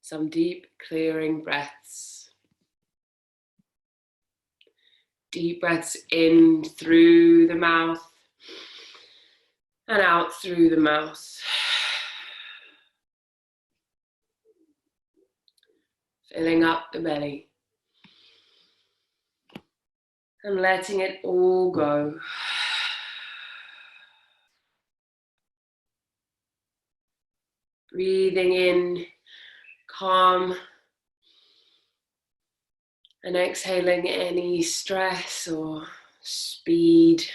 Some deep clearing breaths. Deep breaths in through the mouth and out through the mouth. Filling up the belly. And letting it all go. Breathing in, calm. And exhaling any stress or speed.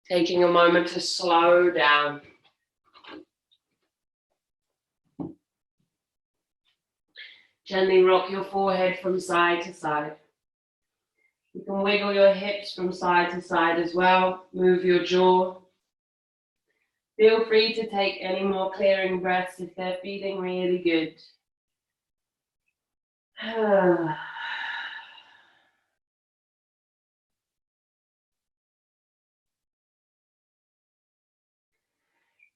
Taking a moment to slow down. Gently rock your forehead from side to side. You can wiggle your hips from side to side as well. Move your jaw. Feel free to take any more clearing breaths if they're feeling really good.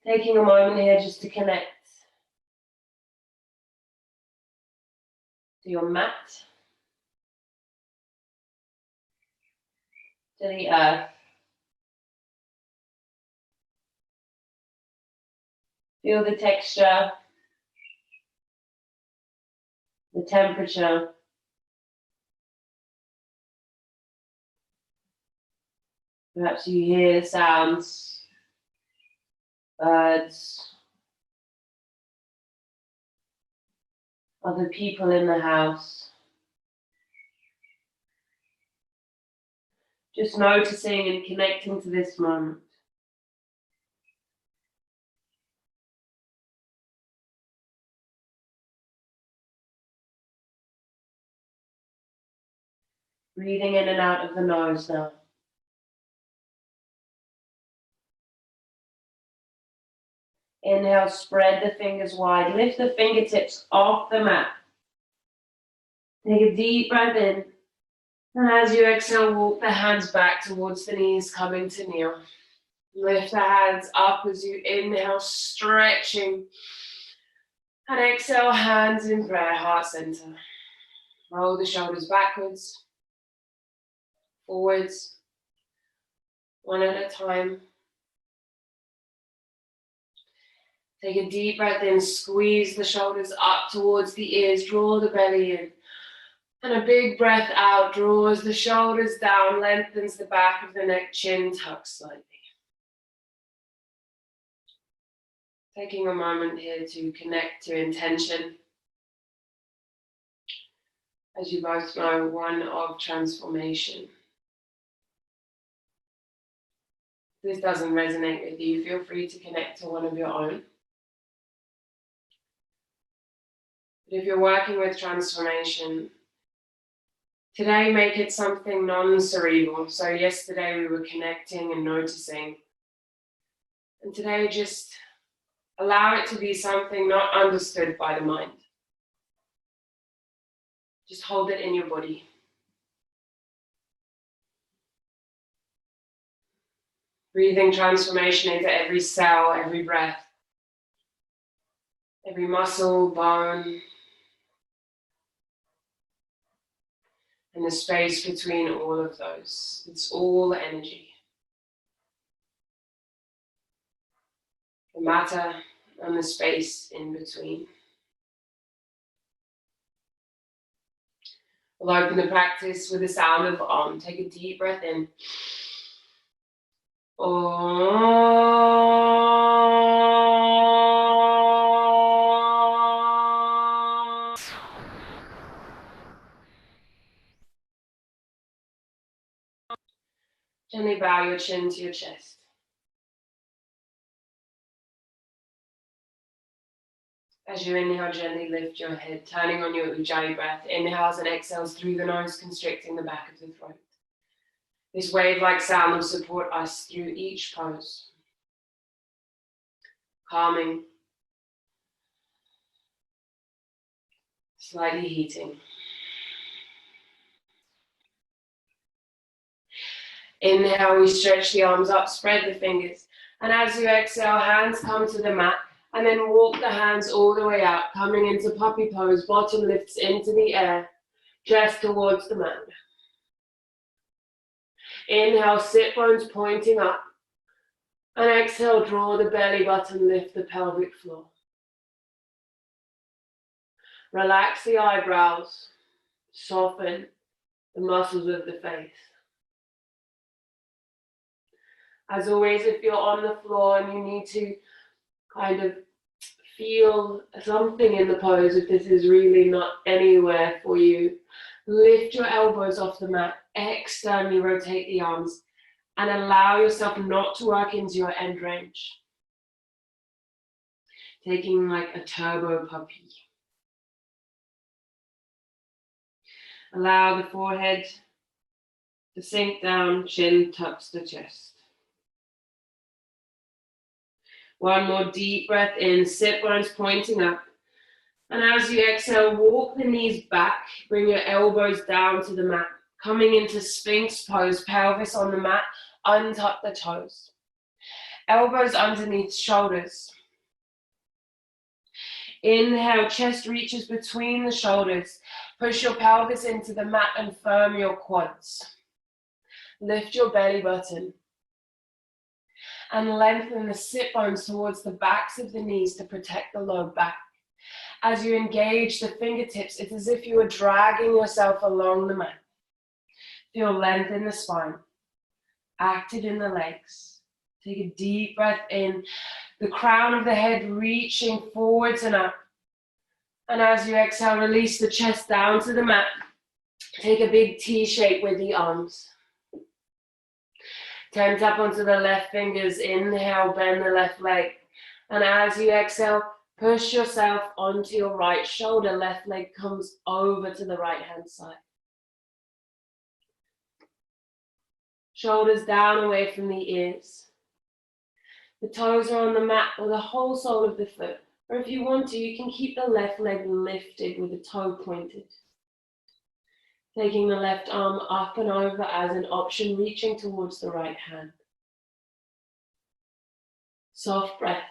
Taking a moment here just to connect to your mat, to the earth. Feel the texture, the temperature. Perhaps you hear sounds, birds, other people in the house. Just noticing and connecting to this moment. Breathing in and out of the nose now. Inhale, spread the fingers wide. Lift the fingertips off the mat. Take a deep breath in. And as you exhale, walk the hands back towards the knees, coming to kneel. Lift the hands up as you inhale, stretching. And exhale, hands in prayer, heart center. Roll the shoulders backwards, forwards, one at a time. Take a deep breath in, squeeze the shoulders up towards the ears, draw the belly in. And a big breath out, draws the shoulders down, lengthens the back of the neck, chin tucks slightly. Taking a moment here to connect to intention. As you both know, one of transformation. If this doesn't resonate with you, feel free to connect to one of your own. But if you're working with transformation, today make it something non-cerebral. So yesterday we were connecting and noticing. And today just allow it to be something not understood by the mind. Just hold it in your body. Breathing transformation into every cell, every breath, every muscle, bone, and the space between all of those. It's all energy. The matter and the space in between. We'll open the practice with the sound of Om. Take a deep breath in. Om. Gently bow your chin to your chest. As you inhale, gently lift your head, turning on your Ujjayi breath. Inhales and exhales through the nose, constricting the back of the throat. This wave-like sound will support us through each pose. Calming, slightly heating. Inhale, we stretch the arms up, spread the fingers. And as you exhale, hands come to the mat. And then walk the hands all the way out, coming into puppy pose. Bottom lifts into the air, chest towards the mat. Inhale, sit bones pointing up. And exhale, draw the belly button, lift the pelvic floor. Relax the eyebrows, soften the muscles of the face. As always, if you're on the floor and you need to kind of feel something in the pose, if this is really not anywhere for you, lift your elbows off the mat, externally rotate the arms, and allow yourself not to work into your end range. Taking like a turbo puppy. Allow the forehead to sink down, chin tucks the chest. One more deep breath in, sit bones pointing up. And as you exhale, walk the knees back, bring your elbows down to the mat. Coming into Sphinx pose, pelvis on the mat, untuck the toes. Elbows underneath shoulders. Inhale, chest reaches between the shoulders. Push your pelvis into the mat and firm your quads. Lift your belly button. And lengthen the sit bones towards the backs of the knees to protect the low back. As you engage the fingertips, it's as if you are dragging yourself along the mat. Feel length in the spine, active in the legs. Take a deep breath in, the crown of the head reaching forwards and up. And as you exhale, release the chest down to the mat. Take a big T shape with the arms. Tense up onto the left fingers. Inhale, bend the left leg. And as you exhale, push yourself onto your right shoulder. Left leg comes over to the right hand side. Shoulders down away from the ears. The toes are on the mat or the whole sole of the foot. Or if you want to, you can keep the left leg lifted with the toe pointed. Taking the left arm up and over as an option, reaching towards the right hand. Soft breath.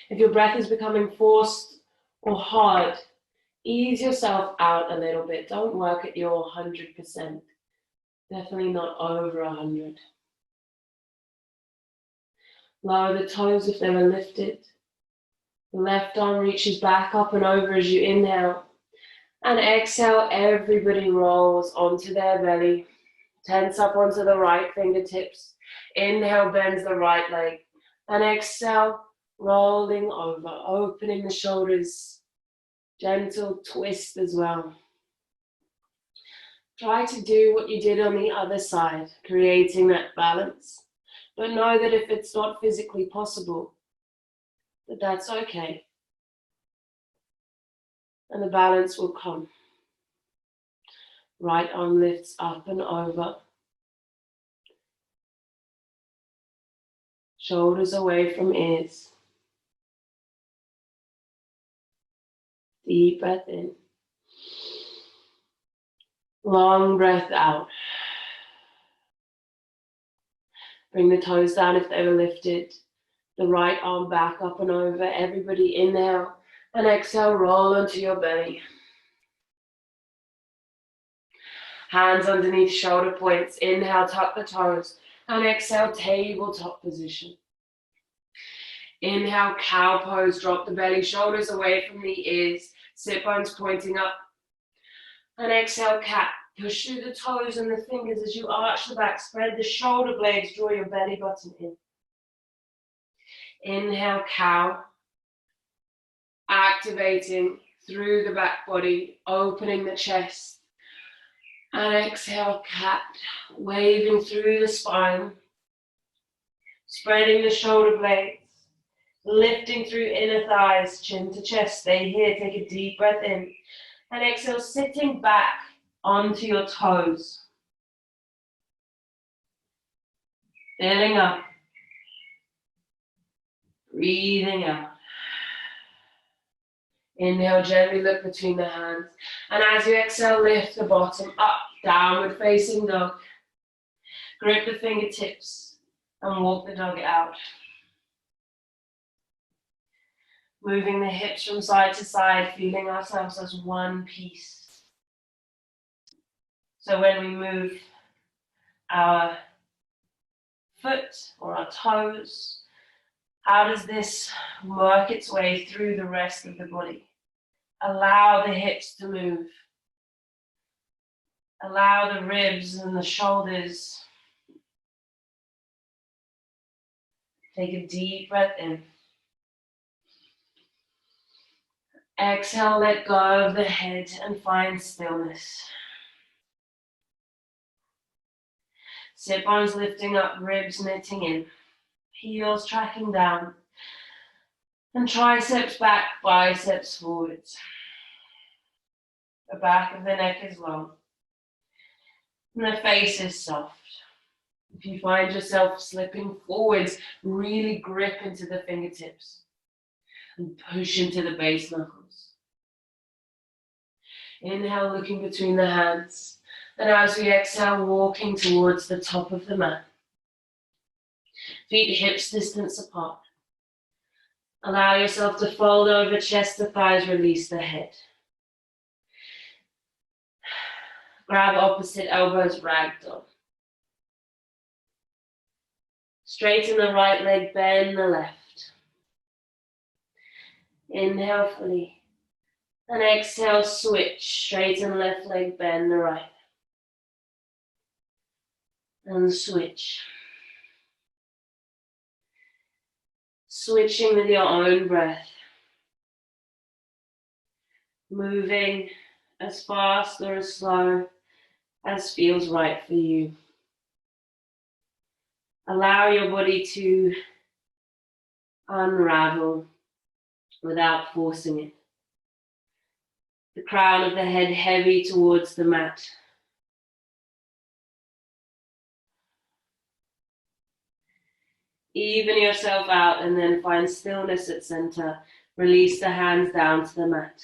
If your breath is becoming forced or hard, ease yourself out a little bit. Don't work at your 100%. Definitely not over 100. Lower the toes if they were lifted. The left arm reaches back up and over as you inhale. And exhale, everybody rolls onto their belly. Tense up onto the right fingertips. Inhale, bends the right leg. And exhale, rolling over, opening the shoulders. Gentle twist as well. Try to do what you did on the other side, creating that balance. But know that if it's not physically possible, that's okay. And the balance will come. Right arm lifts up and over. Shoulders away from ears. Deep breath in. Long breath out. Bring the toes down if they were lifted. The right arm back up and over. Everybody inhale and exhale, roll onto your belly. Hands underneath shoulder points. Inhale, tuck the toes. And exhale, tabletop position. Inhale, cow pose. Drop the belly, shoulders away from the ears. Sit bones pointing up. And exhale, cat. Push through the toes and the fingers as you arch the back. Spread the shoulder blades. Draw your belly button in. Inhale, cow. Activating through the back body. Opening the chest. And exhale, cat. Waving through the spine. Spreading the shoulder blades. Lifting through inner thighs. Chin to chest. Stay here. Take a deep breath in. And exhale, sitting back onto your toes. Filling up. Breathing out. Inhale, gently look between the hands. And as you exhale, lift the bottom up, downward facing dog. Grip the fingertips and walk the dog out. Moving the hips from side to side, feeling ourselves as one piece. So when we move our foot or our toes, how does this work its way through the rest of the body? Allow the hips to move. Allow the ribs and the shoulders. Take a deep breath in. Exhale, let go of the head and find stillness. Sit bones lifting up, ribs knitting in. Heels tracking down. And triceps back, biceps forwards. The back of the neck is long. And the face is soft. If you find yourself slipping forwards, really grip into the fingertips and push into the base knuckles. Inhale, looking between the hands. And as we exhale, walking towards the top of the mat. Feet hips distance apart. Allow yourself to fold over chest to thighs, release the head. Grab opposite elbows, ragdoll. Straighten the right leg, bend the left. Inhale fully. And exhale, switch. Straighten left leg, bend the right. And switch. Switching with your own breath. Moving as fast or as slow as feels right for you. Allow your body to unravel without forcing it. The crown of the head heavy towards the mat. Even yourself out and then find stillness at center. Release the hands down to the mat.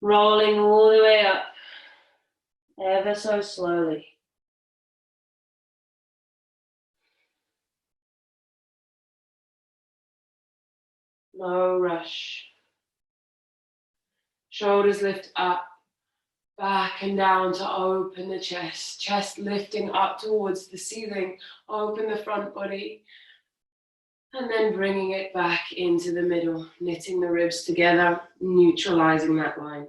Rolling all the way up, ever so slowly. No rush. Shoulders lift up, back and down to open the chest. Chest lifting up towards the ceiling. Open the front body. And then bringing it back into the middle. Knitting the ribs together, neutralizing that line.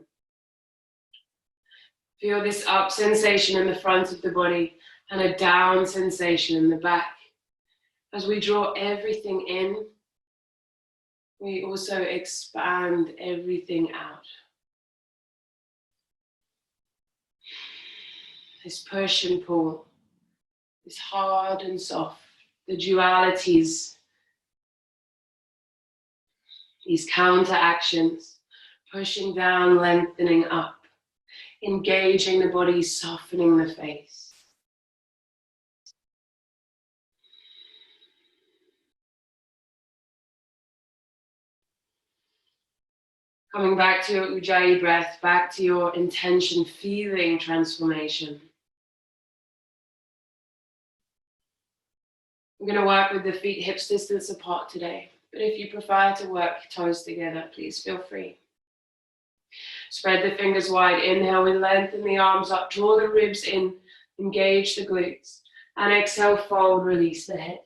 Feel this up sensation in the front of the body and a down sensation in the back. As we draw everything in, we also expand everything out. This push and pull, this hard and soft, the dualities, these counter actions, pushing down, lengthening up, engaging the body, softening the face. Coming back to your Ujjayi breath, back to your intention, feeling transformation. We're going to work with the feet hips distance apart today, but if you prefer to work toes together, please feel free. Spread the fingers wide. Inhale, we lengthen the arms up, draw the ribs in, engage the glutes. And exhale, fold, release the head.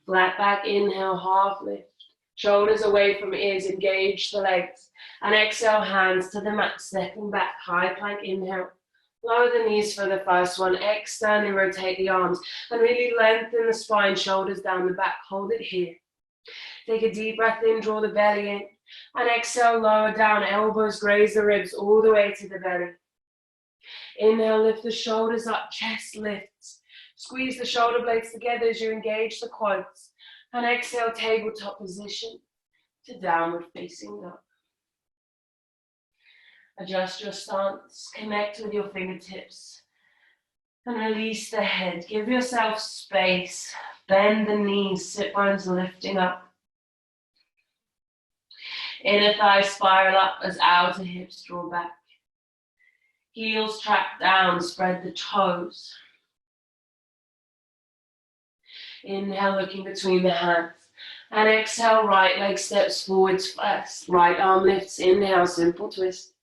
Flat back, inhale, half lift. Shoulders away from ears, engage the legs. And exhale, hands to the mat, stepping back, high plank, inhale. Lower the knees for the first one. Externally rotate the arms and really lengthen the spine, shoulders down the back. Hold it here. Take a deep breath in, draw the belly in. And exhale, lower down, elbows graze the ribs all the way to the belly. Inhale, lift the shoulders up, chest lifts. Squeeze the shoulder blades together as you engage the quads. And exhale, tabletop position to downward facing dog. Adjust your stance, connect with your fingertips. And release the head. Give yourself space. Bend the knees, sit bones lifting up. Inner thighs spiral up as outer hips draw back. Heels track down, spread the toes. Inhale, looking between the hands. And exhale, right leg steps forwards first. Right arm lifts, inhale, simple twist.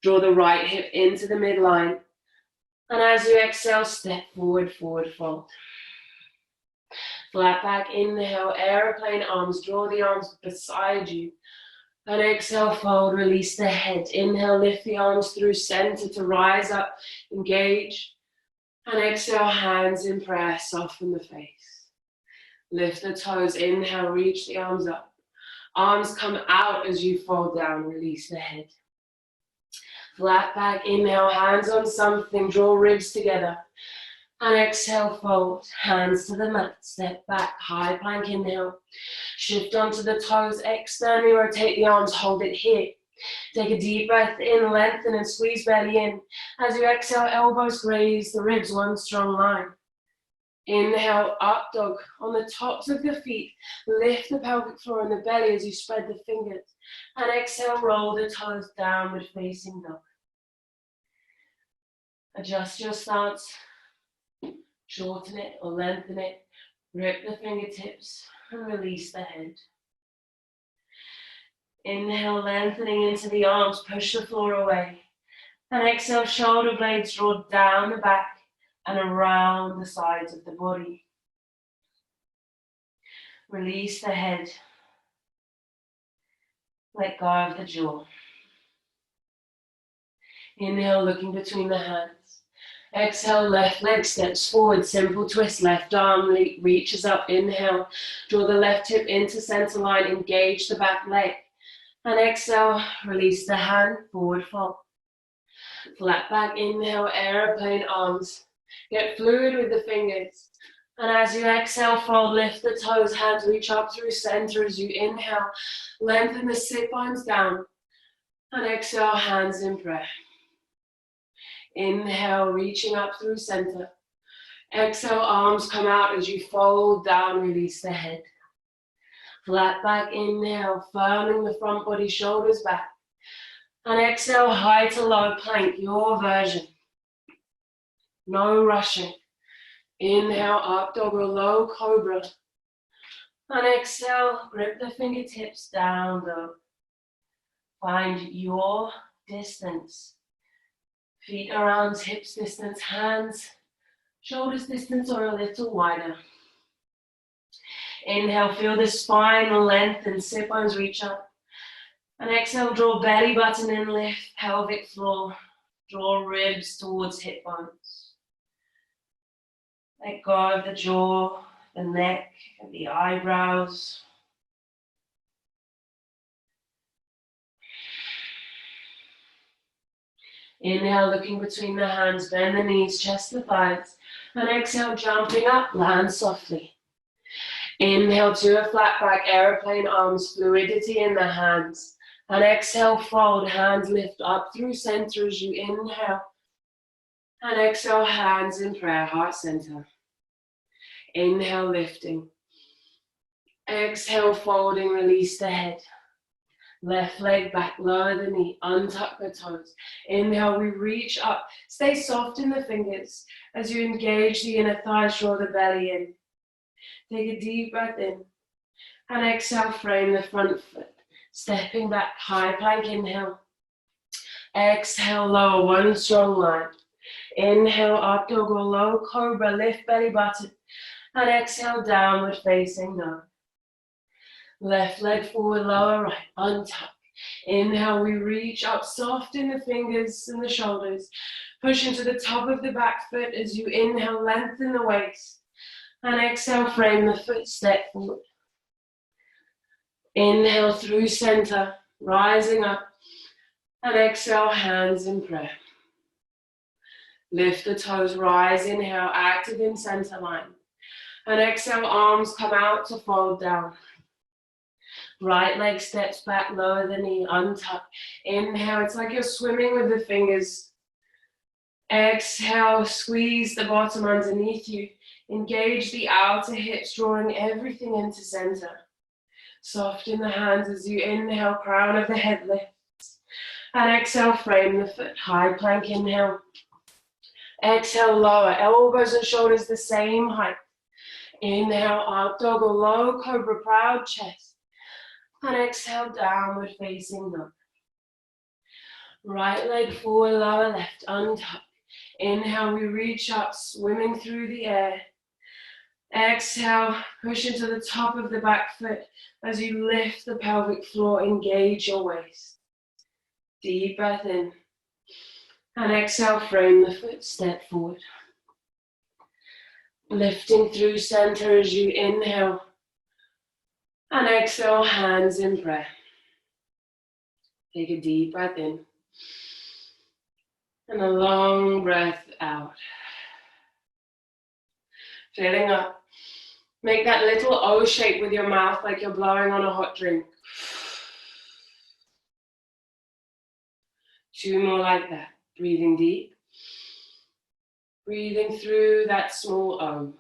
Draw the right hip into the midline. And as you exhale, step forward, forward fold. Flat back, inhale, airplane arms, draw the arms beside you. And exhale, fold, release the head. Inhale, lift the arms through center to rise up, engage. And exhale, hands in prayer, soften the face. Lift the toes, inhale, reach the arms up. Arms come out as you fold down, release the head. Flat back, inhale, hands on something, draw ribs together. And exhale, fold, hands to the mat, step back, high plank, inhale. Shift onto the toes, externally rotate the arms, hold it here. Take a deep breath in, lengthen and squeeze belly in. As you exhale, elbows graze the ribs, one strong line. Inhale, up dog. On the tops of the feet, lift the pelvic floor and the belly as you spread the fingers. And exhale, roll the toes downward facing dog. Adjust your stance, shorten it or lengthen it. Grip the fingertips and release the head. Inhale, lengthening into the arms, push the floor away. And exhale, shoulder blades draw down the back and around the sides of the body. Release the head. Let go of the jaw. Inhale, looking between the hands. Exhale, left leg steps forward, simple twist, left arm reaches up, inhale. Draw the left hip into center line, engage the back leg. And exhale, release the hand, forward fold. Flat back, inhale, airplane arms. Get fluid with the fingers. And as you exhale, fold, lift the toes, hands reach up through center as you inhale. Lengthen the sit bones down. And exhale, hands in prayer. Inhale, reaching up through center. Exhale, arms come out as you fold down, release the head. Flat back, inhale, firming the front body, shoulders back. And exhale, high to low plank, your version. No rushing. Inhale, up dog or low cobra. And exhale, grip the fingertips down dog. Find your distance. Feet around hips distance, hands, shoulders distance or a little wider. Inhale, feel the spine lengthen, sit bones reach up. And exhale, draw belly button in, lift pelvic floor. Draw ribs towards hip bones. Let go of the jaw, the neck, and the eyebrows. Inhale, looking between the hands, bend the knees, chest the thighs. And exhale, jumping up, land softly. Inhale to a flat back, airplane arms, fluidity in the hands. And exhale, fold, hands lift up through center as you inhale. And exhale, hands in prayer, heart center. Inhale, lifting. Exhale, folding, release the head. Left leg back, lower the knee, untuck the toes. Inhale, we reach up. Stay soft in the fingers as you engage the inner thighs, draw the belly in. Take a deep breath in. And exhale, frame the front foot. Stepping back, high plank, inhale. Exhale, lower, one strong line. Inhale, up dog or low cobra, lift belly button. And exhale, downward facing dog. Left leg forward, lower right, untuck. Inhale, we reach up, soft in the fingers and the shoulders. Push into the top of the back foot as you inhale, lengthen the waist. And exhale, frame the foot, step forward. Inhale through center, rising up. And exhale, hands in prayer. Lift the toes, rise, inhale, active in center line. And exhale, arms come out to fold down. Right leg steps back, lower the knee, untuck. Inhale, it's like you're swimming with the fingers. Exhale, squeeze the bottom underneath you. Engage the outer hips, drawing everything into center. Soft in the hands as you inhale, crown of the head lifts. And exhale, frame the foot. High plank, inhale. Exhale, lower. Elbows and shoulders the same height. Inhale, up dog or low cobra, proud chest. And exhale, downward facing dog. Right leg forward, lower left, untuck. Inhale, we reach up, swimming through the air. Exhale, push into the top of the back foot as you lift the pelvic floor, engage your waist. Deep breath in. And exhale, frame the foot, step forward. Lifting through center as you inhale. And exhale, hands in prayer. Take a deep breath in. And a long breath out. Filling up. Make that little O shape with your mouth like you're blowing on a hot drink. 2 more like that. Breathing deep. Breathing through that small O.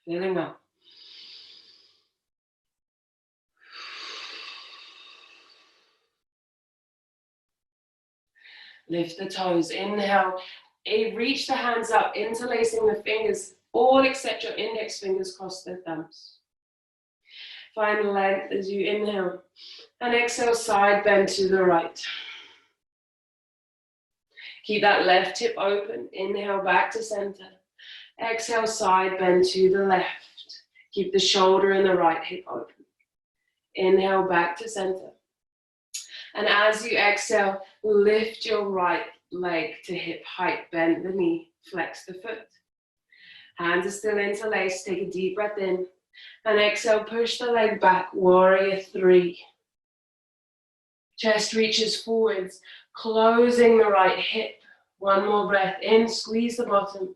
Filling up. Lift the toes. Inhale. Reach the hands up, interlacing the fingers, all except your index fingers cross the thumbs. Find length as you inhale. And exhale, side bend to the right. Keep that left hip open. Inhale, back to center. Exhale, side bend to the left. Keep the shoulder and the right hip open. Inhale, back to center. And as you exhale, lift your right leg to hip height. Bend the knee, flex the foot. Hands are still interlaced. Take a deep breath in. And exhale, push the leg back, warrior 3. Chest reaches forwards, closing the right hip. 1 more breath in, squeeze the bottom.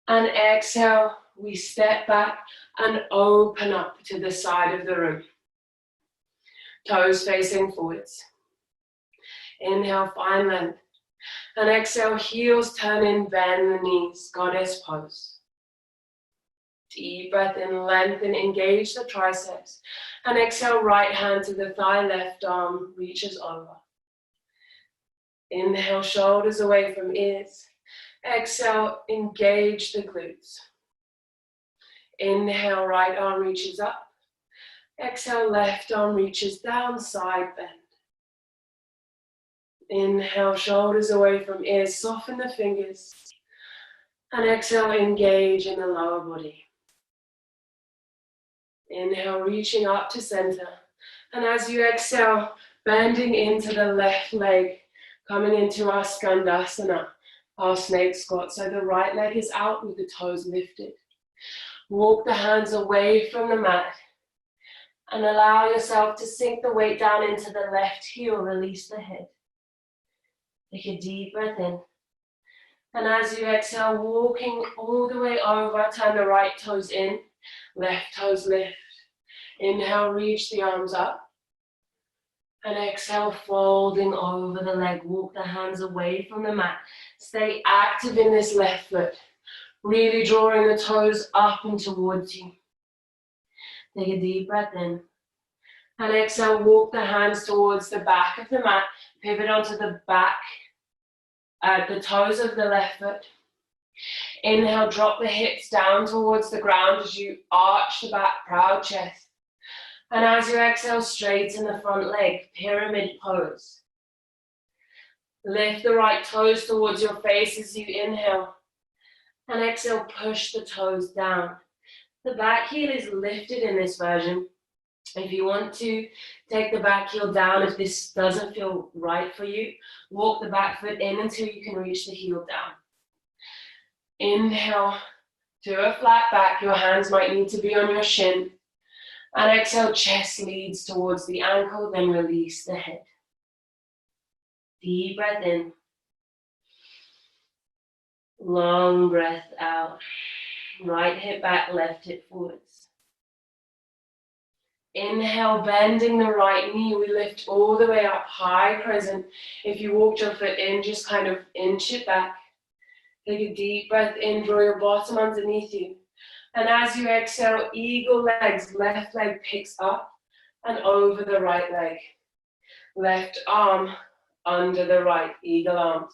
And exhale, we step back and open up to the side of the room. Toes facing forwards. Inhale, find length. And exhale, heels turn in, bend the knees, goddess pose. Deep breath in, lengthen, engage the triceps. And exhale, right hand to the thigh, left arm reaches over. Inhale, shoulders away from ears. Exhale, engage the glutes. Inhale, right arm reaches up. Exhale, left arm reaches down, side bend. Inhale, shoulders away from ears, soften the fingers. And exhale, engage in the lower body. Inhale, reaching up to center. And as you exhale, bending into the left leg, coming into our skandasana, our snake squat. So the right leg is out with the toes lifted. Walk the hands away from the mat. And allow yourself to sink the weight down into the left heel, release the head. Take a deep breath in. And as you exhale, walking all the way over, turn the right toes in, left toes lift. Inhale, reach the arms up. And exhale, folding over the leg. Walk the hands away from the mat. Stay active in this left foot. Really drawing the toes up and towards you. Take a deep breath in. And exhale, walk the hands towards the back of the mat. Pivot onto the back, the toes of the left foot. Inhale, drop the hips down towards the ground as you arch the back, proud chest. And as you exhale, straighten the front leg, pyramid pose. Lift the right toes towards your face as you inhale. And exhale, push the toes down. The back heel is lifted in this version. If you want to take the back heel down, if this doesn't feel right for you, walk the back foot in until you can reach the heel down. Inhale to a flat back. Your hands might need to be on your shin. And exhale, chest leads towards the ankle, then release the head. Deep breath in. Long breath out. Right hip back, left hip forwards. Inhale, bending the right knee. We lift all the way up, high crescent. If you walked your foot in, just kind of inch it back. Take a deep breath in, draw your bottom underneath you. And as you exhale, eagle legs, left leg picks up, and over the right leg. Left arm under the right, eagle arms.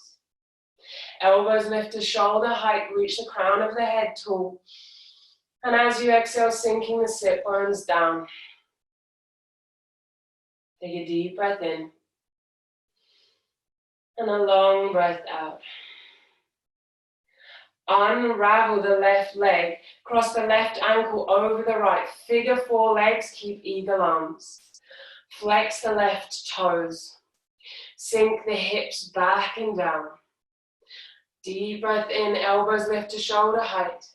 Elbows lift to shoulder height, reach the crown of the head tall. And as you exhale, sinking the sit bones down. Take a deep breath in. And a long breath out. Unravel the left leg. Cross the left ankle over the right. Figure 4 legs, keep eagle arms. Flex the left toes. Sink the hips back and down. Deep breath in, elbows lift to shoulder height.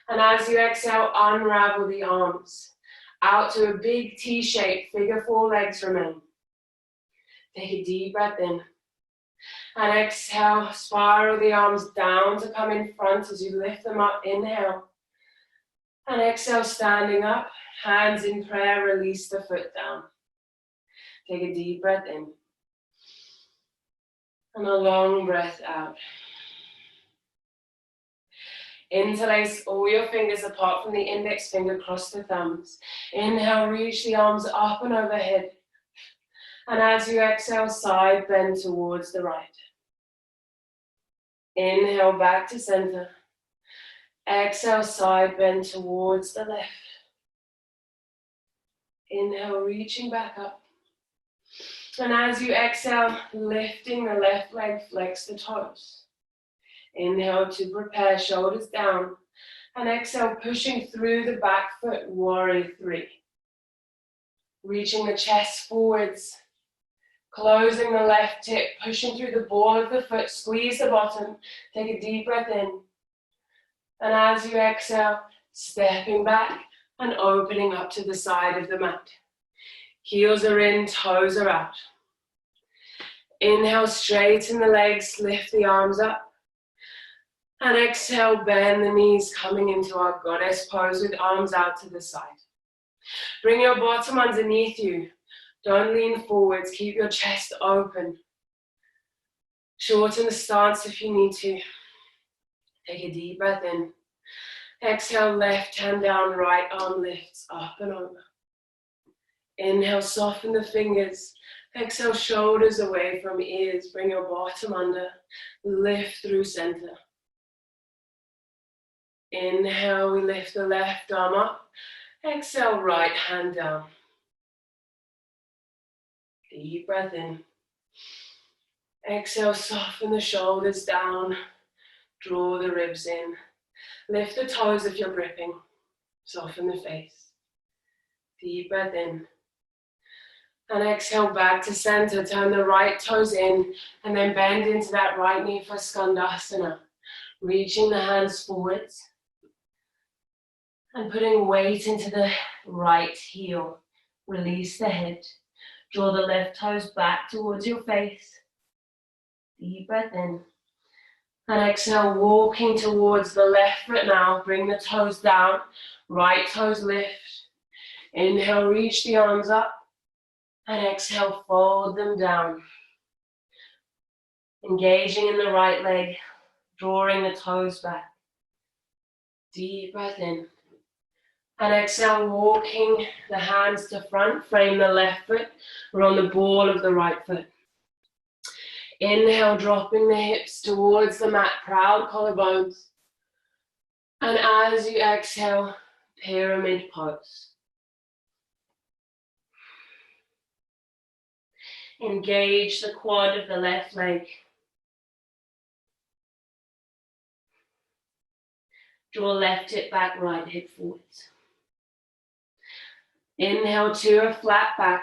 And as you exhale, unravel the arms. Out to a big T shape, figure 4 legs remain. Take a deep breath in. And exhale, spiral the arms down to come in front as you lift them up. Inhale. And exhale, standing up, hands in prayer, release the foot down. Take a deep breath in. And a long breath out. Interlace all your fingers apart from the index finger, cross the thumbs. Inhale, reach the arms up and overhead. And as you exhale, side bend towards the right. Inhale, back to center. Exhale, side bend towards the left. Inhale, reaching back up. And as you exhale, lifting the left leg, flex the toes. Inhale to prepare, shoulders down. And exhale, pushing through the back foot, warrior 3. Reaching the chest forwards. Closing the left hip, pushing through the ball of the foot, squeeze the bottom. Take a deep breath in. And as you exhale, stepping back and opening up to the side of the mat. Heels are in, toes are out. Inhale, straighten the legs, lift the arms up. And exhale, bend the knees, coming into our goddess pose with arms out to the side. Bring your bottom underneath you. Don't lean forwards, keep your chest open. Shorten the stance if you need to. Take a deep breath in. Exhale, left hand down, right arm lifts up and over. Inhale, soften the fingers. Exhale, shoulders away from ears. Bring your bottom under. Lift through center. Inhale, we lift the left arm up. Exhale, right hand down. Deep breath in. Exhale, soften the shoulders down. Draw the ribs in. Lift the toes if you're gripping. Soften the face. Deep breath in. And exhale, back to center. Turn the right toes in. And then bend into that right knee for Skandasana. Reaching the hands forwards. And putting weight into the right heel. Release the head. Draw the left toes back towards your face. Deep breath in. And exhale, walking towards the left foot now. Bring the toes down. Right toes lift. Inhale, reach the arms up. And exhale, fold them down. Engaging in the right leg. Drawing the toes back. Deep breath in. And exhale, walking the hands to front, frame the left foot. We're on the ball of the right foot. Inhale, dropping the hips towards the mat, proud collarbones. And as you exhale, pyramid pose. Engage the quad of the left leg. Draw left hip back, right hip forwards. Inhale to a flat back.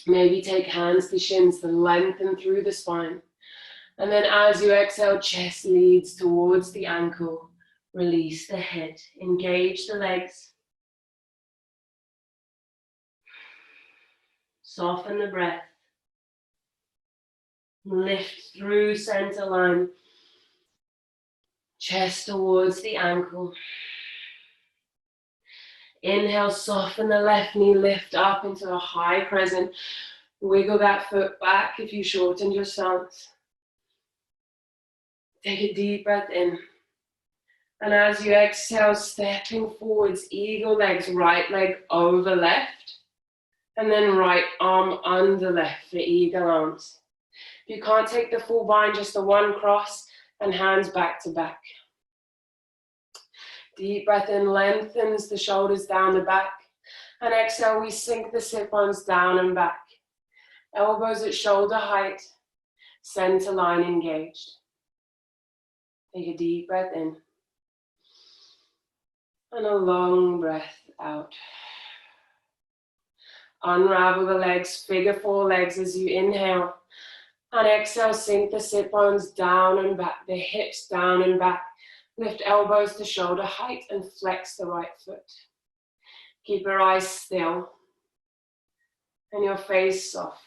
Maybe take hands to shins to lengthen through the spine. And then as you exhale, chest leads towards the ankle. Release the head. Engage the legs. Soften the breath. Lift through center line. Chest towards the ankle. Inhale, soften the left knee, lift up into a high crescent. Wiggle that foot back if you shortened your stance. Take a deep breath in. And as you exhale, stepping forwards, eagle legs, right leg over left. And then right arm under left for eagle arms. If you can't take the full bind, just the one cross and hands back to back. Deep breath in, lengthens the shoulders down the back. And exhale, we sink the sit bones down and back. Elbows at shoulder height, center line engaged. Take a deep breath in. And a long breath out. Unravel the legs, figure four legs as you inhale. And exhale, sink the sit bones down and back, the hips down and back. Lift elbows to shoulder height and flex the right foot. Keep your eyes still and your face soft.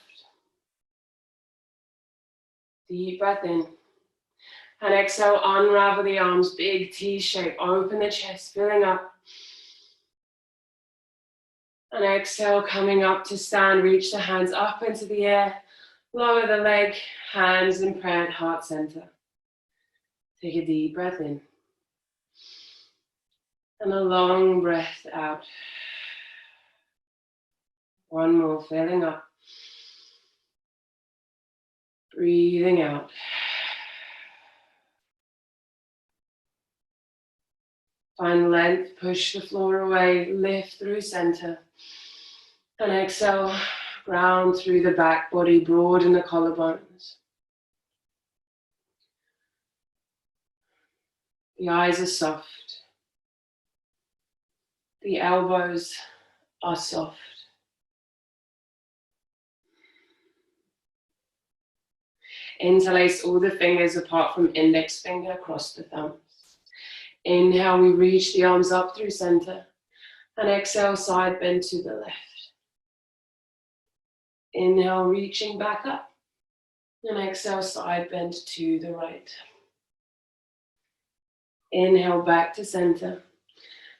Deep breath in. And exhale, unravel the arms, big T shape. Open the chest, filling up. And exhale, coming up to stand. Reach the hands up into the air. Lower the leg, hands in prayer at heart center. Take a deep breath in. And a long breath out. One more, filling up. Breathing out. Find length, push the floor away, lift through center. And exhale, ground through the back body, broaden the collarbones. The eyes are soft. The elbows are soft. Interlace all the fingers apart from index finger across the thumbs. Inhale, we reach the arms up through center. And exhale, side bend to the left. Inhale, reaching back up. And exhale, side bend to the right. Inhale, back to center.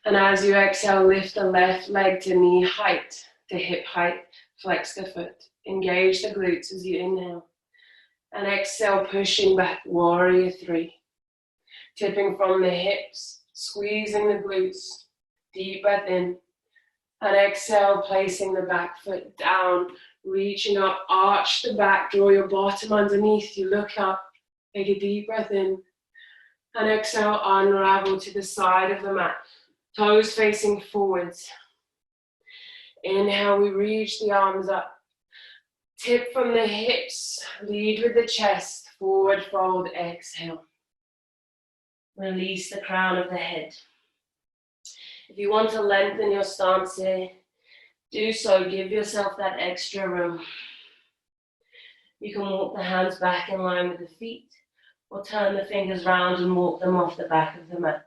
And as you exhale, lift the left leg to knee height, to hip height. Flex the foot. Engage the glutes as you inhale. And exhale, pushing back, warrior three. Tipping from the hips, squeezing the glutes. Deep breath in. And exhale, placing the back foot down. Reaching up, arch the back, draw your bottom underneath you, look up. Take a deep breath in. And exhale, unravel to the side of the mat. Toes facing forwards. Inhale, we reach the arms up. Tip from the hips, lead with the chest, forward fold, exhale. Release the crown of the head. If you want to lengthen your stance here, do so, give yourself that extra room. You can walk the hands back in line with the feet, or turn the fingers round and walk them off the back of the mat.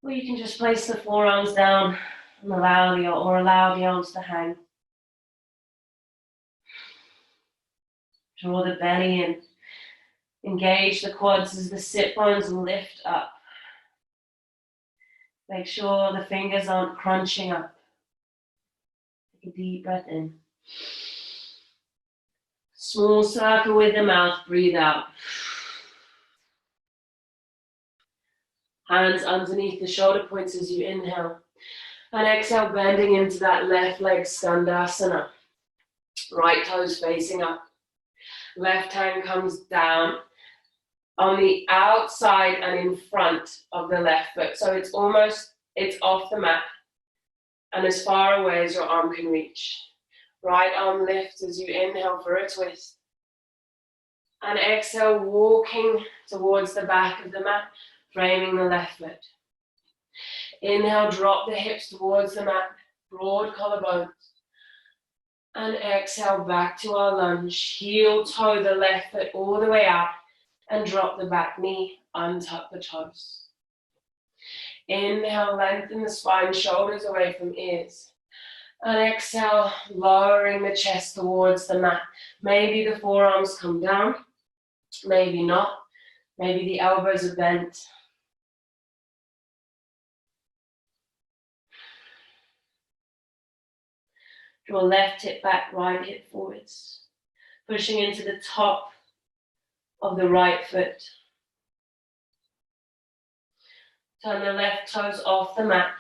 Or you can just place the forearms down and allow the arms to hang. Draw the belly in. Engage the quads as the sit bones lift up. Make sure the fingers aren't crunching up. Take a deep breath in. Small circle with the mouth, breathe out. Hands underneath the shoulder points as you inhale. And exhale, bending into that left leg skandasana. Right toes facing up. Left hand comes down on the outside and in front of the left foot. So it's off the mat and as far away as your arm can reach. Right arm lifts as you inhale for a twist. And exhale, walking towards the back of the mat, framing the left foot. Inhale, drop the hips towards the mat, broad collarbones. And exhale, back to our lunge. Heel toe the left foot all the way out and drop the back knee, untuck the toes. Inhale, lengthen the spine, shoulders away from ears. And exhale, lowering the chest towards the mat. Maybe the forearms come down, maybe not. Maybe the elbows are bent. Draw left hip back, right hip forwards. Pushing into the top of the right foot. Turn the left toes off the mat.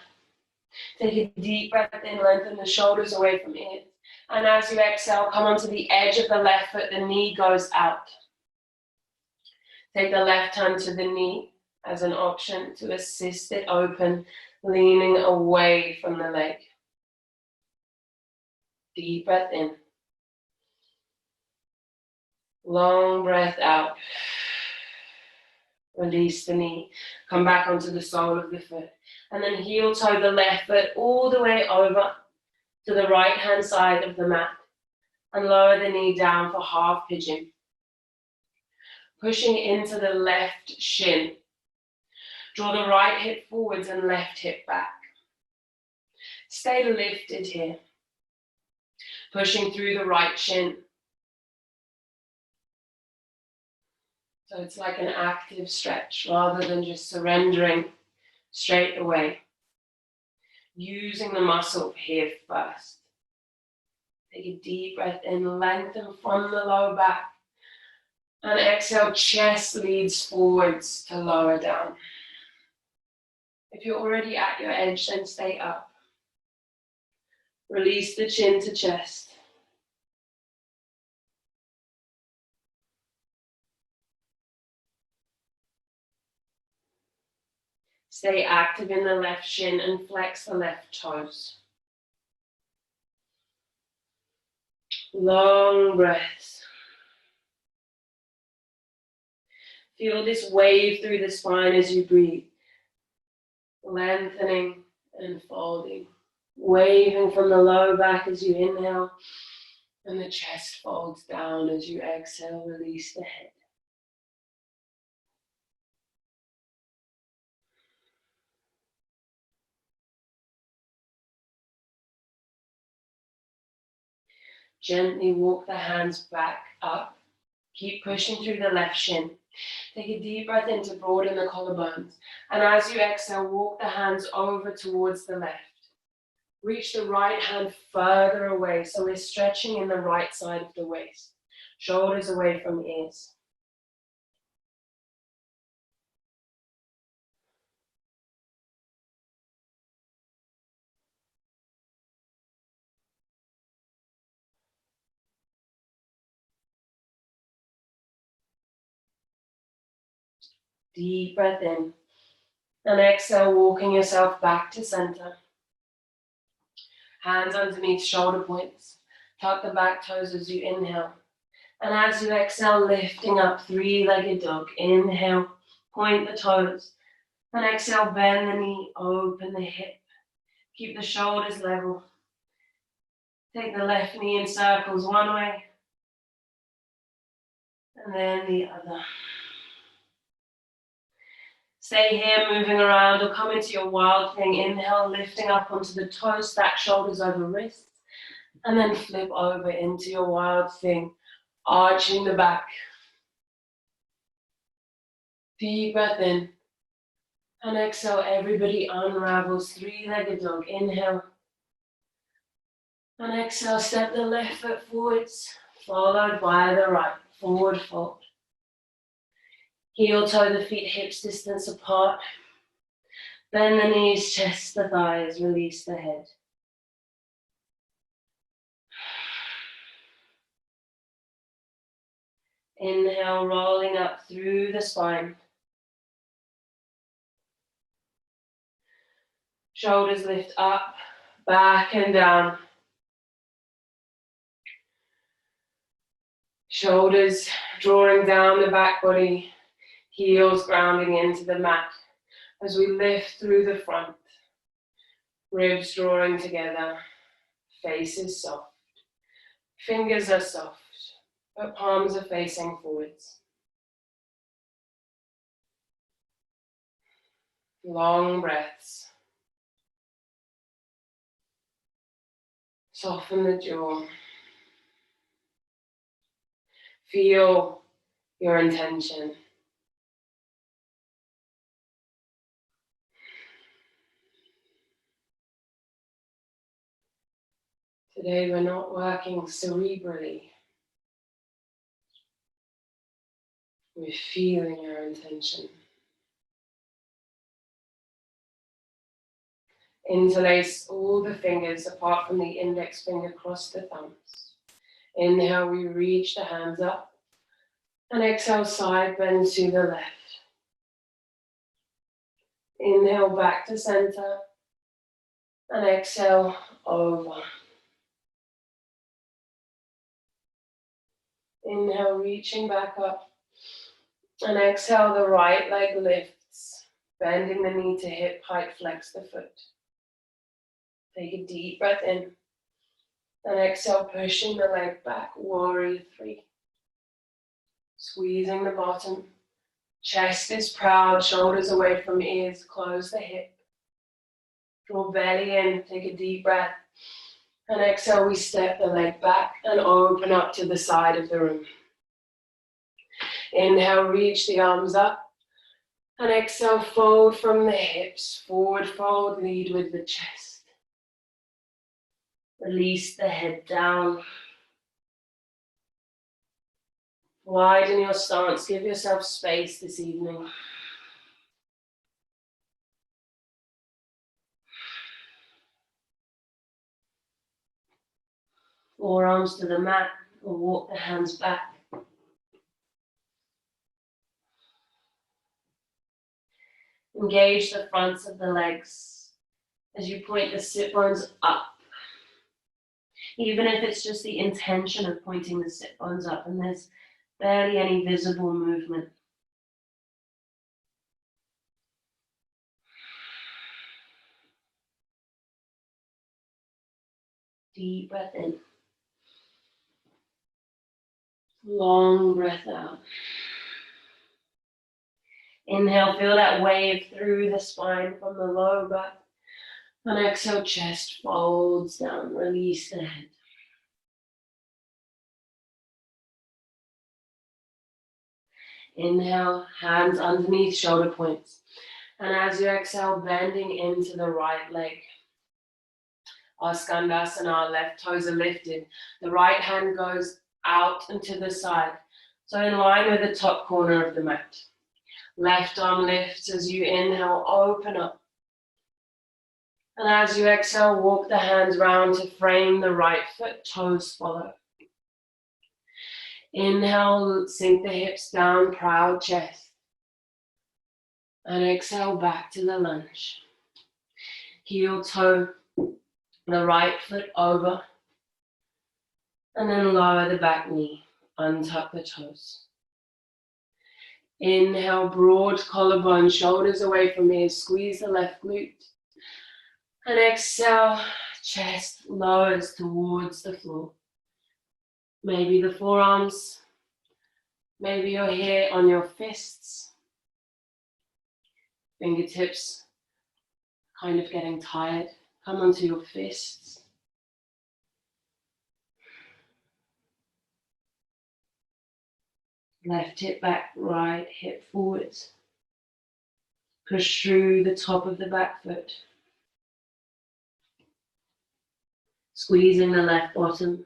Take a deep breath in, lengthen the shoulders away from ears. And as you exhale, come onto the edge of the left foot, the knee goes out. Take the left hand to the knee as an option to assist it open, leaning away from the leg. Deep breath in. Long breath out. Release the knee. Come back onto the sole of the foot. And then heel toe the left foot all the way over to the right hand side of the mat. And lower the knee down for half pigeon. Pushing into the left shin. Draw the right hip forwards and left hip back. Stay lifted here. Pushing through the right shin. So it's like an active stretch rather than just surrendering straight away. Using the muscle here first. Take a deep breath in, lengthen from the lower back. And exhale, chest leads forwards to lower down. If you're already at your edge, then stay up. Release the chin to chest. Stay active in the left shin and flex the left toes. Long breaths. Feel this wave through the spine as you breathe. Lengthening and folding. Waving from the lower back as you inhale. And the chest folds down as you exhale, release the head. Gently walk the hands back up. Keep pushing through the left shin. Take a deep breath in to broaden the collarbones. And as you exhale, walk the hands over towards the left. Reach the right hand further away, so we're stretching in the right side of the waist. Shoulders away from ears. Deep breath in. And exhale, walking yourself back to center. Hands underneath shoulder points. Tuck the back toes as you inhale. And as you exhale, lifting up, three-legged dog. Inhale, point the toes. And exhale, bend the knee, open the hip. Keep the shoulders level. Take the left knee in circles one way. And then the other. Stay here, moving around, or come into your wild thing. Inhale, lifting up onto the toes, stack shoulders over wrists. And then flip over into your wild thing, arching the back. Deep breath in. And exhale, everybody unravels, three-legged dog. Inhale. And exhale, step the left foot forwards, followed by the right. Forward fold. Heel toe the feet hips distance apart. Bend the knees, chest the thighs, release the head. Inhale, rolling up through the spine. Shoulders lift up, back and down. Shoulders drawing down the back body, heels grounding into the mat as we lift through the front. Ribs drawing together, face is soft. Fingers are soft, but palms are facing forwards. Long breaths. Soften the jaw. Feel your intention. Today we're not working cerebrally. We're feeling our intention. Interlace all the fingers apart from the index finger across the thumbs. Inhale, we reach the hands up. And exhale, side bend to the left. Inhale, back to center. And exhale, over. Inhale, reaching back up. And exhale, the right leg lifts. Bending the knee to hip height, flex the foot. Take a deep breath in. And exhale, pushing the leg back, warrior three. Squeezing the bottom. Chest is proud, shoulders away from ears, close the hip. Draw belly in, take a deep breath. And exhale, we step the leg back and open up to the side of the room. Inhale, reach the arms up. And exhale, fold from the hips. Forward fold, lead with the chest. Release the head down. Widen your stance. Give yourself space this evening. Forearms to the mat or walk the hands back. Engage the fronts of the legs as you point the sit bones up. Even if it's just the intention of pointing the sit bones up and there's barely any visible movement. Deep breath in. Long breath out. Inhale, feel that wave through the spine from the low back. And exhale, chest folds down, release the head. Inhale, hands underneath shoulder points. And as you exhale, bending into the right leg. Our skandasana, our left toes are lifted. The right hand goes out and to the side. So in line with the top corner of the mat. Left arm lifts as you inhale, open up. And as you exhale, walk the hands round to frame the right foot, toes follow. Inhale, sink the hips down, proud chest. And exhale, back to the lunge. Heel toe, the right foot over. And then lower the back knee, untuck the toes. Inhale, broad collarbone, shoulders away from ears, squeeze the left glute. And exhale, chest lowers towards the floor. Maybe the forearms, maybe you're here on your fists. Fingertips kind of getting tired. Come onto your fists. Left hip back, right hip forwards. Push through the top of the back foot. Squeezing the left bottom.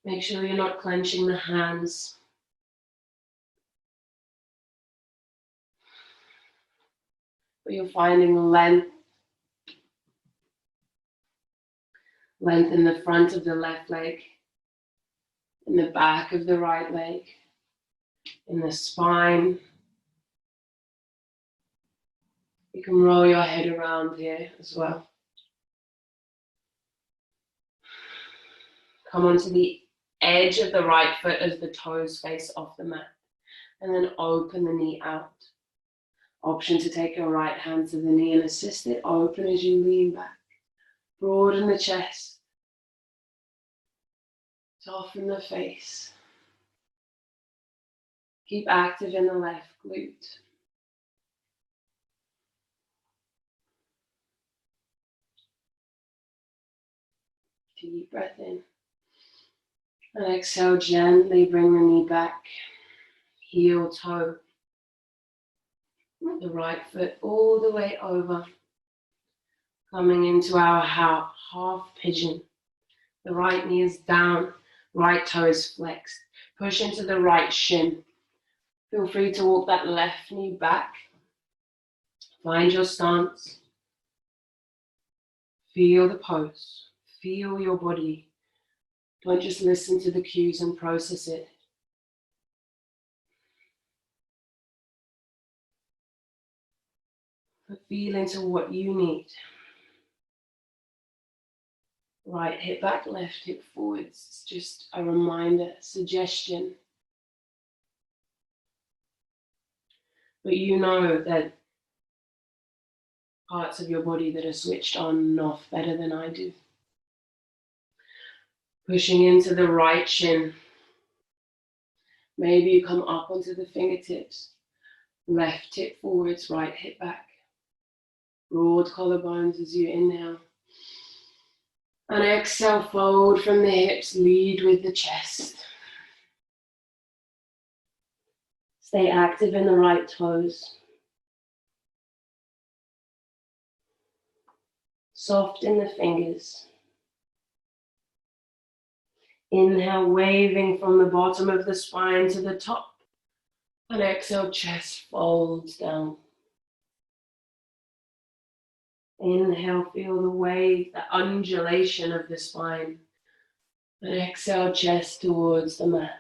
Make sure you're not clenching the hands. But you're finding length. Length in the front of the left leg. In the back of the right leg. In the spine. You can roll your head around here as well. Come onto the edge of the right foot as the toes face off the mat. And then open the knee out. Option to take your right hand to the knee and assist it open as you lean back. Broaden the chest. Soften the face. Keep active in the left glute. Deep breath in. And exhale, gently bring the knee back. Heel toe. The right foot all the way over. Coming into our half pigeon. The right knee is down. Right toe is flexed. Push into the right shin. Feel free to walk that left knee back. Find your stance. Feel the pose. Feel your body. Don't just listen to the cues and process it. But feel into what you need. Right hip back, left hip forwards. It's just a reminder, suggestion. But you know that parts of your body that are switched on and off better than I do. Pushing into the right shin. Maybe you come up onto the fingertips. Left hip forwards, right hip back. Broad collarbones as you inhale. And exhale, fold from the hips, lead with the chest. Stay active in the right toes. Soft in the fingers. Inhale, waving from the bottom of the spine to the top. And exhale, chest folds down. Inhale, feel the wave, the undulation of the spine. And exhale, chest towards the mat.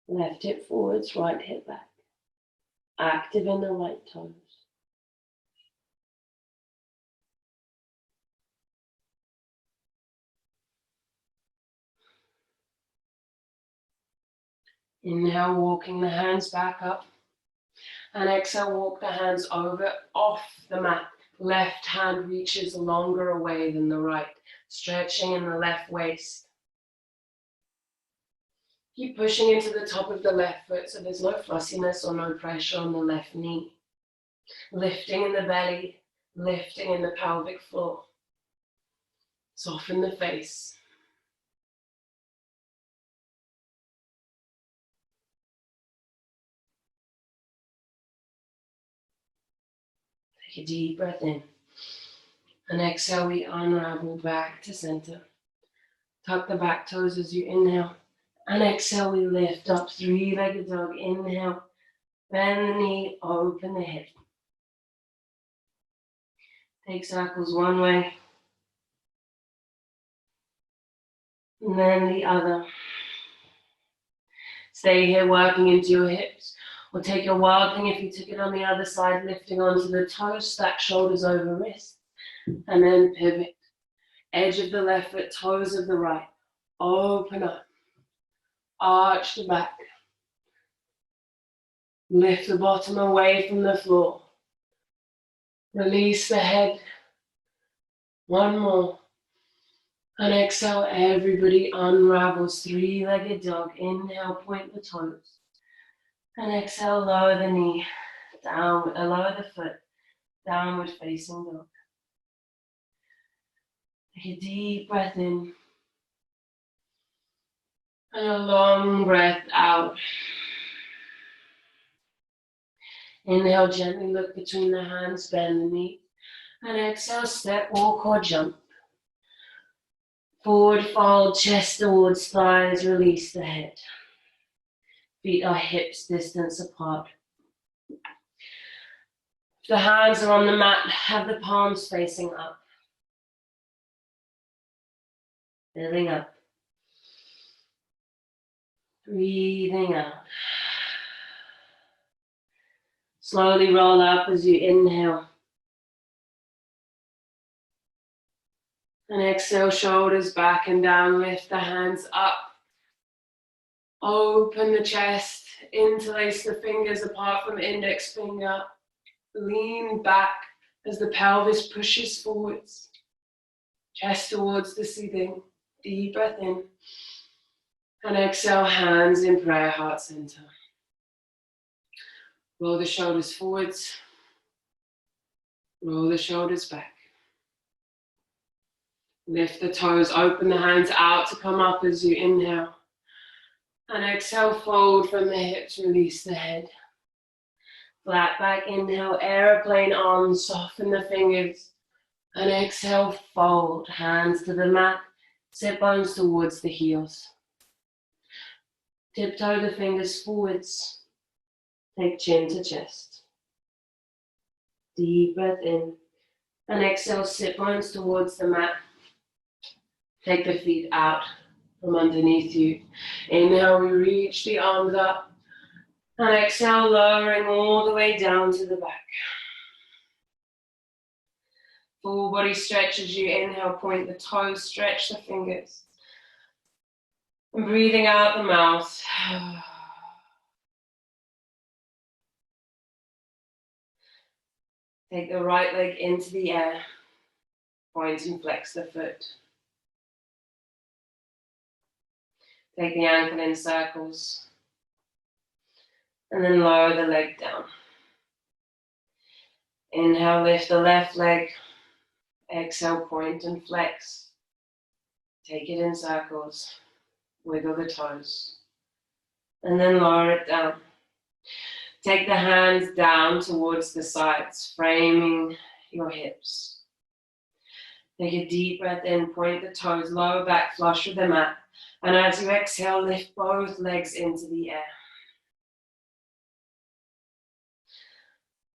Left hip forwards, right hip back. Active in the right toes. Inhale, walking the hands back up. And exhale, walk the hands over, off the mat. Left hand reaches longer away than the right, stretching in the left waist. Keep pushing into the top of the left foot so there's no fussiness or no pressure on the left knee. Lifting in the belly, lifting in the pelvic floor. Soften the face. Take a deep breath in. And exhale, we unravel back to center. Tuck the back toes as you inhale. And exhale, we lift up, three-legged dog. Inhale, bend the knee, open the hip. Take circles one way. And then the other. Stay here working into your hips. Or take your wild thing if you took it on the other side, lifting onto the toes, stack shoulders over wrists. And then pivot. Edge of the left foot, toes of the right. Open up. Arch the back. Lift the bottom away from the floor. Release the head. One more. And exhale, everybody unravels. Three-legged dog. Inhale, point the toes. And exhale, lower the knee. Downward, lower the foot. Downward facing dog. Take a deep breath in. And a long breath out. Inhale, gently look between the hands, bend the knee. And exhale, step, walk or jump. Forward fold, chest towards thighs, release the head. Feet are hips distance apart. If the hands are on the mat, have the palms facing up. Filling up. Breathing out. Slowly roll up as you inhale. And exhale, shoulders back and down, lift the hands up. Open the chest, interlace the fingers apart from index finger. Lean back as the pelvis pushes forwards. Chest towards the ceiling. Deep breath in. And exhale, hands in prayer, heart center. Roll the shoulders forwards. Roll the shoulders back. Lift the toes, open the hands out to come up as you inhale. And exhale, fold from the hips, release the head. Flat back, inhale, airplane arms, soften the fingers. And exhale, fold, hands to the mat, sit bones towards the heels. Tiptoe the fingers forwards, take chin to chest. Deep breath in, and exhale, sit bones towards the mat. Take the feet out from underneath you. Inhale, we reach the arms up. And exhale, lowering all the way down to the back. Full body stretch as you inhale, point the toes, stretch the fingers. And breathing out the mouth. Take the right leg into the air. Point and flex the foot. Take the ankle in circles. And then lower the leg down. Inhale, lift the left leg. Exhale, point and flex. Take it in circles. Wiggle the toes. And then lower it down. Take the hands down towards the sides, framing your hips. Take a deep breath in, point the toes, lower back, flush with the mat. And as you exhale, lift both legs into the air.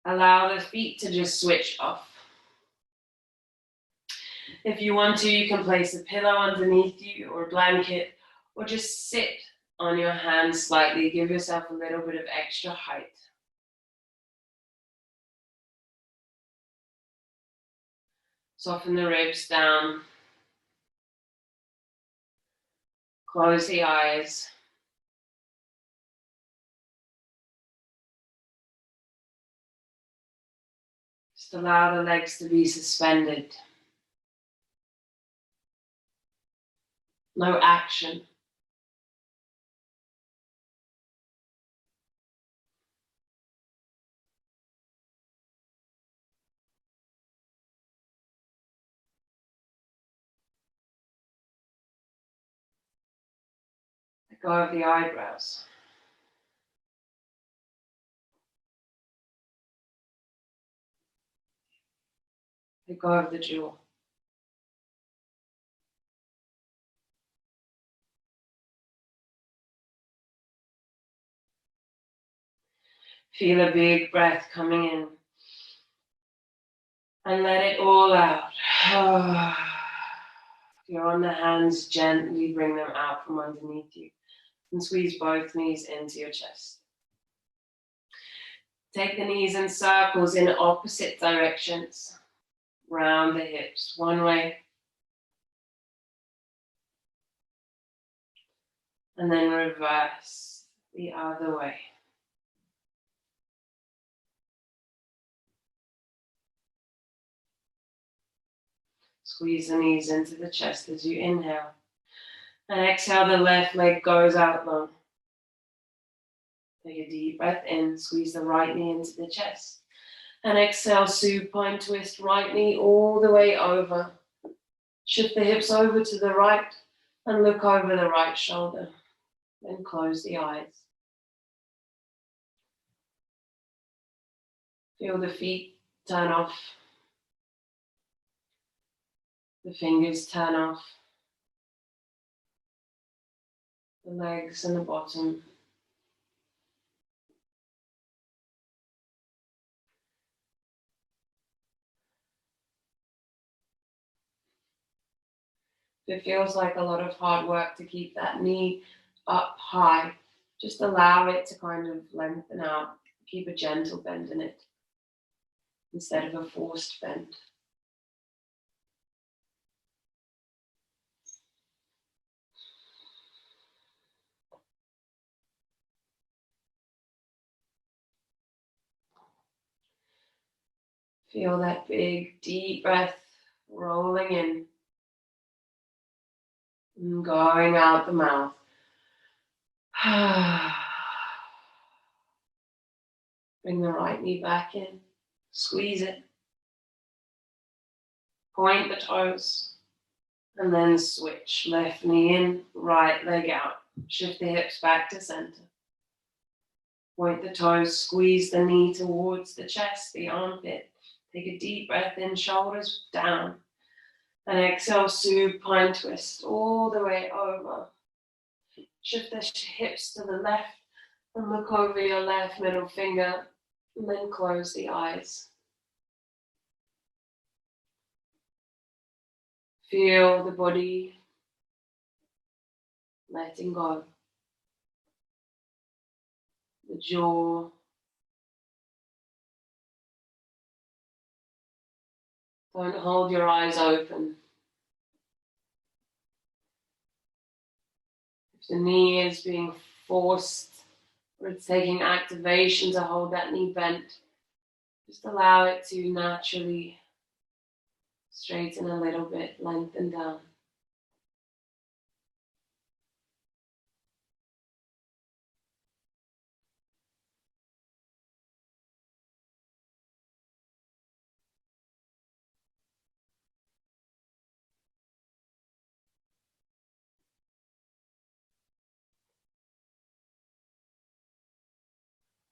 Allow the feet to just switch off. If you want to, you can place a pillow underneath you or a blanket, or just sit on your hands slightly. Give yourself a little bit of extra height. Soften the ribs down. Close the eyes. Just allow the legs to be suspended. No action. Let go of the eyebrows. Let go of the jaw. Feel a big breath coming in. And let it all out. If you're on the hands, gently bring them out from underneath you. And squeeze both knees into your chest. Take the knees in circles in opposite directions. Round the hips, one way. And then reverse the other way. Squeeze the knees into the chest as you inhale. And exhale, the left leg goes out long. Take a deep breath in, squeeze the right knee into the chest. And exhale, supine twist, right knee all the way over. Shift the hips over to the right and look over the right shoulder. Then close the eyes. Feel the feet turn off. The fingers turn off. The legs and the bottom. If it feels like a lot of hard work to keep that knee up high, just allow it to kind of lengthen out. Keep a gentle bend in it instead of a forced bend. Feel that big, deep breath rolling in and going out the mouth. Bring the right knee back in. Squeeze it. Point the toes. And then switch. Left knee in, right leg out. Shift the hips back to center. Point the toes, squeeze the knee towards the chest, the armpit. Take a deep breath in, shoulders down. And exhale, supine twist all the way over. Shift the hips to the left and look over your left middle finger. And then close the eyes. Feel the body letting go. The jaw. Don't hold your eyes open. If the knee is being forced or it's taking activation to hold that knee bent, just allow it to naturally straighten a little bit, lengthen down.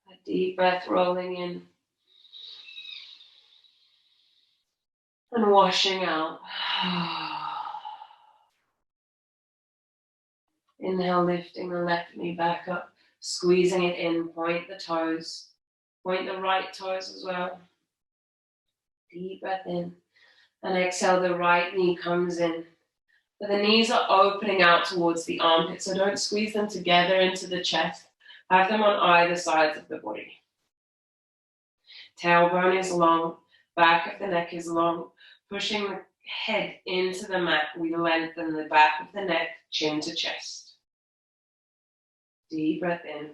A deep breath rolling in and washing out. Inhale, lifting the left knee back up, squeezing it in, point the toes, point the right toes as well. Deep breath in, and exhale, the right knee comes in. But the knees are opening out towards the armpit, so don't squeeze them together into the chest. Have them on either sides of the body. Tailbone is long, back of the neck is long. Pushing the head into the mat, we lengthen the back of the neck, chin to chest. Deep breath in.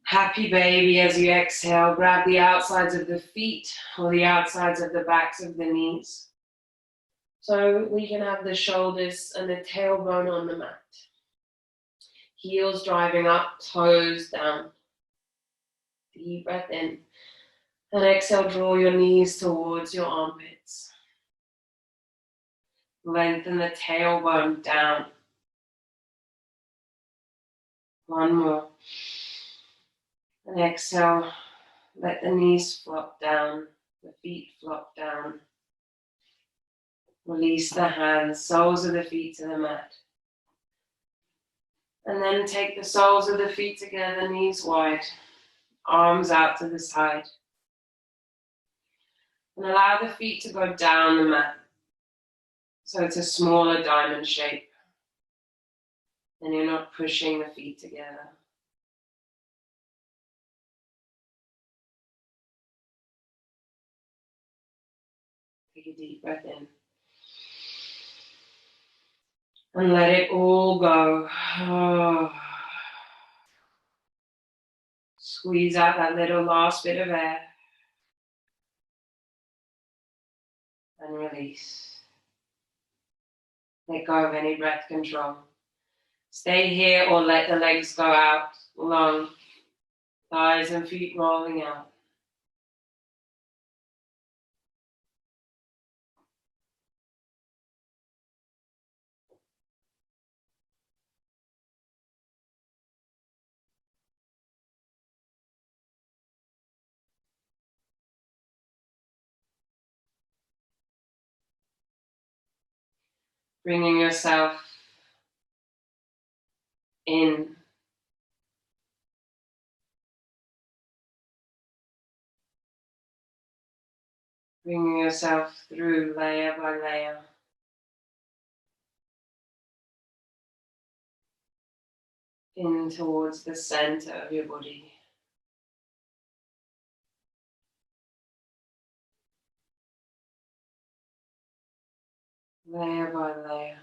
Happy baby as you exhale. Grab the outsides of the feet or the outsides of the backs of the knees. So we can have the shoulders and the tailbone on the mat. Heels driving up, toes down. Deep breath in. And exhale, draw your knees towards your armpits. Lengthen the tailbone down. One more. And exhale, let the knees flop down, the feet flop down. Release the hands, soles of the feet to the mat. And then take the soles of the feet together, knees wide, arms out to the side. And allow the feet to go down the mat. So it's a smaller diamond shape. And you're not pushing the feet together. Take a deep breath in. And let it all go. Squeeze out that little last bit of air. And release. Let go of any breath control. Stay here or let the legs go out long. Thighs and feet rolling out. Bringing yourself in. Bringing yourself through layer by layer. In towards the center of your body. Layer by layer.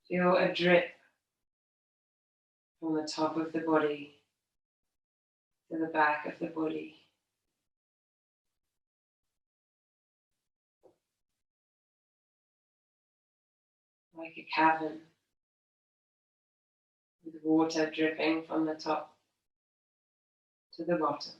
Feel a drip from the top of the body to the back of the body. Like a cavern with water dripping from the top to the bottom.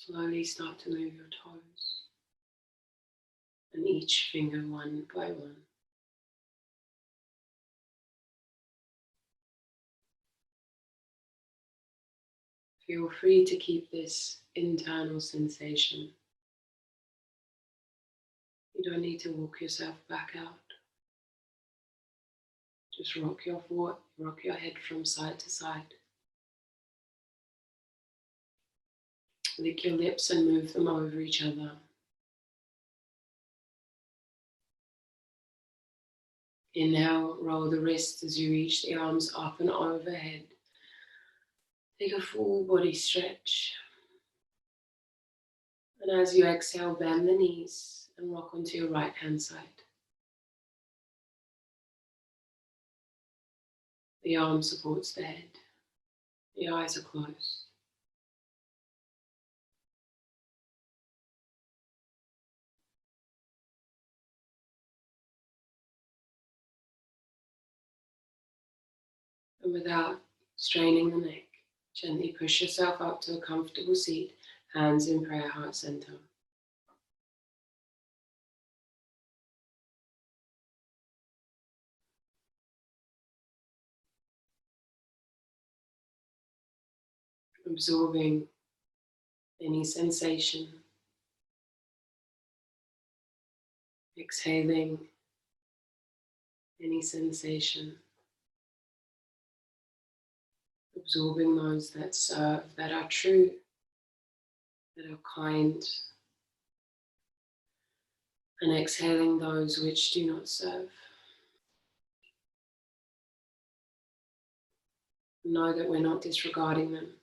Slowly start to move your toes, and each finger one by one. Feel free to keep this internal sensation. You don't need to walk yourself back out. Just rock your head from side to side. Lick your lips and move them over each other. Inhale, roll the wrists as you reach the arms up and overhead. Take a full body stretch. And as you exhale, bend the knees and rock onto your right hand side. The arm supports the head. The eyes are closed. And without straining the neck, gently push yourself up to a comfortable seat, hands in prayer heart center. Absorbing any sensation. Exhaling any sensation. Absorbing those that serve, that are true, that are kind. And exhaling those which do not serve. Know that we're not disregarding them.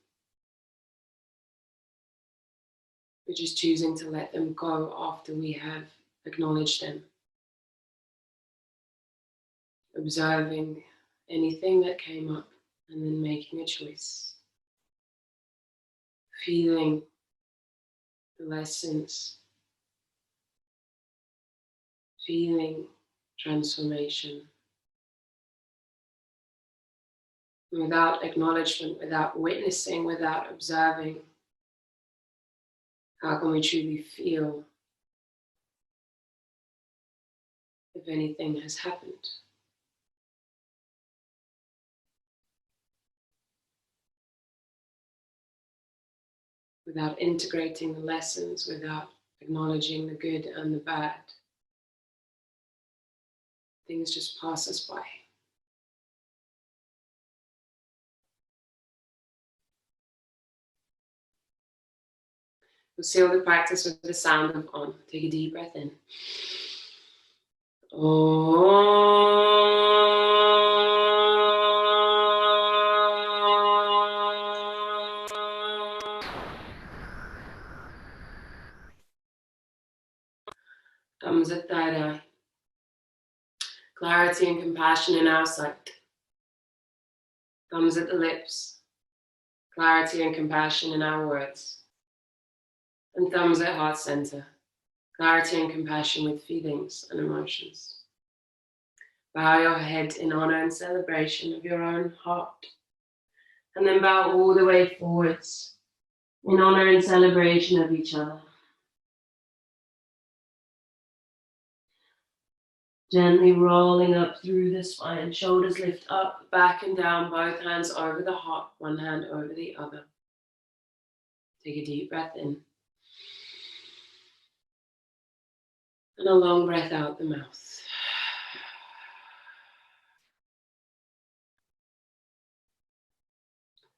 We're just choosing to let them go after we have acknowledged them. Observing anything that came up and then making a choice. Feeling the lessons. Feeling transformation. Without acknowledgement, without witnessing, without observing, how can we truly feel if anything has happened? Without integrating the lessons, without acknowledging the good and the bad, things just pass us by. We'll seal the practice with the sound of Om. Take a deep breath in. Thumbs at third eye. Clarity and compassion in our sight. Thumbs at the lips. Clarity and compassion in our words. And thumbs at heart center. Clarity and compassion with feelings and emotions. Bow your head in honor and celebration of your own heart. And then bow all the way forwards in honor and celebration of each other. Gently rolling up through the spine, shoulders lift up, back and down, both hands over the heart, one hand over the other. Take a deep breath in. And a long breath out the mouth.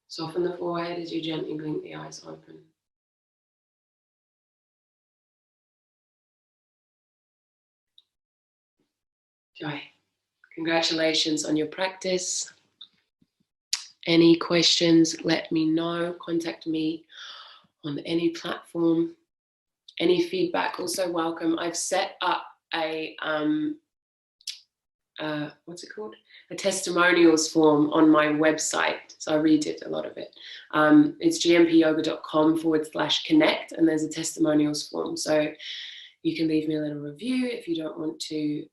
Soften the forehead as you gently blink the eyes open. Joy. Congratulations on your practice. Any questions, let me know. Contact me on any platform. Any feedback, also welcome. I've set up a, what's it called? A testimonials form on my website. So I redid a lot of it. It's gmpyoga.com/connect, and there's a testimonials form. So you can leave me a little review if you don't want to,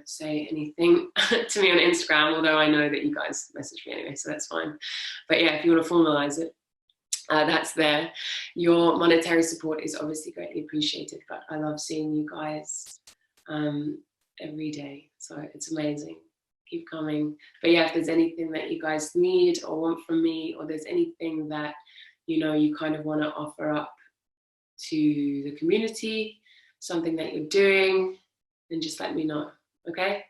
say anything to me on Instagram, although I know that you guys message me anyway, so that's fine. But yeah, if you want to formalize it, that's there. Your monetary support is obviously greatly appreciated, but I love seeing you guys every day. So it's amazing. Keep coming. But yeah, if there's anything that you guys need or want from me, or there's anything that, you know, you kind of want to offer up to the community, something that you're doing, then just let me know. Okay?